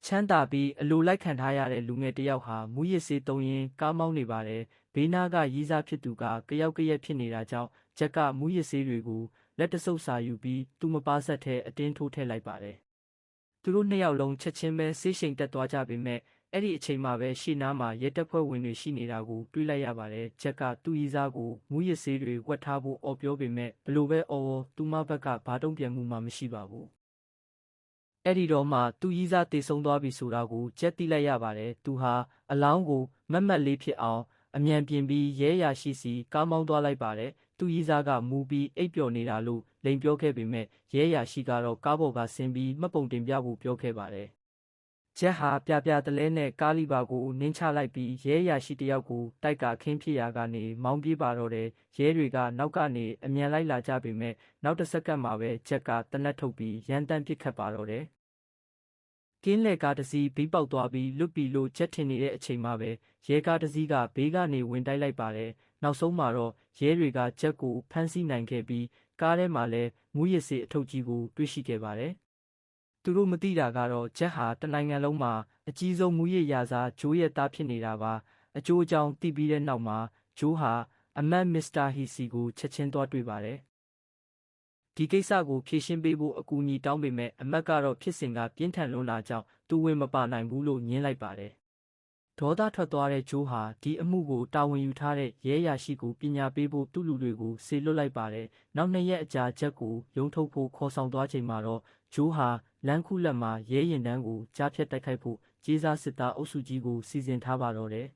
ချမ်းသာပြီးအလိုလိုက်ခံထားရတဲ့လူငယ်တစ်ယောက်ဟာမူးယစ်ဆေးသုံးရင်းကားမောင်းနေပါတယ်။ဘေးနားကရည်းစားဖြစ်သူကကယောက်ကရက်ဖြစ်နေတာကြောင့်ဂျက်ကမူးယစ်ဆေးတွေကိုလက်တဆုပ်စာယူပြီးသူ့မပါဆက်ထဲအတင်းထိုးထည့်လိုက်ပါတယ်။သူတို့နှစ်ယောက်လုံးချက်ချင်းပဲဆေးရှိန်တက်သွားကြပေမဲ့အဲ့ဒီအချိန်မှာပဲရှေ့နားမှာရဲတပ်ဖွဲ့ဝင်တွေရှိနေတာကိုတွေ့လိုက်ရပါတယ်။ဂျက်ကသူ့ရည်းစားကိုမူးယစ်ဆေးတွေဝတ်ထားဖို့အော်ပြောပေမဲ့ဘလို့ပဲအော်သူမဘက်ကဘာတုံ့ပြန်မှုမှမရှိပါဘူး။အဲ့ဒီတော့မှသူ့ရည်းစားတေဆုံးသွားပြီဆိုတာကိုဂျက်သိလိုက်ရပါတယ်။သူဟာအလောင်းကိုမတ်မတ်လေးဖြစ်အောင်အမြန်ပြင်ပြီးရဲအရာရှိစီကားမောင်းသွားလိုက်ပါတယ်။သူ့ရည်းစားကမူပြီးအိပ်ပျော်နေတာလို့လိန်ပြောခဲ့ပေမဲ့ရဲအရာရှိကတော့ကားပေါ်ကဆင်းပြီးမှတ်ပုံတင်ပြဖို့ပြောခဲ့ပါတယ်။ဂျက်ဟာပြတလဲနဲ့ကားလီဘာကိုနင်းချလိုက်ပြီးရဲအရာရှိတယောက်ကိုတိုက်ကာခင်းဖြစ်ရာကနေမောင်းပြေးပါတော့တယ်။ရဲတွေကနောက်ကနေအမြန်လိုက်လာကြပေမဲ့နောက်တစ်စက္ကန့်မှာပဲဂျက်ကတနက်ထုတ်ပြီးရန်တမ်းပစ်ခတ်ပါတော့တယ်။ကင်းလေကားတစ်စီးဘေးပေါက်သွားပြီးလွတ်ပြီလို့ဂျက်ထင်နေတဲ့အချိန်မှာပဲရဲကားတစ်စီးကဘေးကနေဝင်တိုက်လိုက်ပါတယ်။နောက်ဆုံးမှာတော့ရဲတွေကဂျက်ကိုဖမ်းဆီးနိုင်ခဲ့ပြီးကားထဲမှာလည်းမူးယစ်ဆေးအထုပ်ကြီးကိုတွေ့ရှိခဲ့ပါတယ်။သူတို့မသိတာကတော့ဂျက်ဟာတနိုင်ငံလုံးမှာအကြီးဆုံးမူးယစ်ရာဇာဂျိုးရဲ့သားဖြစ်နေတာပါ။အကျိုးအကြောင်းသိပြီးတဲ့နောက်မှာဂျိုးဟာအမတ်မစ္စတာဟီစီကိုချက်ချင်းသွားတွေ့ပါတယ်။ဒီကိစ္စကိုဖြေရှင်းပေးဖို့အကူအညီတောင်းပေမဲ့အမတ်ကတော့ဖြစ်စဉ်ကပြင်းထန်လွန်းတာကြောင့်သူဝင်မပါနိုင်ဘူးလို့ညင်းလိုက်ပါတယ်။ဒေါသထွက်သွားတဲ့ဂျိုးဟာဒီအမှုကိုတာဝန်ယူထားတဲ့ရဲအရာရှိကိုပညာပေးဖို့သူ့လူတွေကိုစေလွှတ်လိုက်ပါတယ်။နောက်2ရက်အကြာဂျက်ကိုရုံးထုတ်ဖို့ခေါ်ဆောင်သွားချိန်မှာတော့ဂျိုးဟာလမ်းခုလက်မှာရဲရင်တန်းကိုကြားဖြတ်တိုက်ခိုက်ဖို့ကြေးစားစစ်သားအုပ်စုကြီးကိုစီစဉ်ထားပါတော့တယ်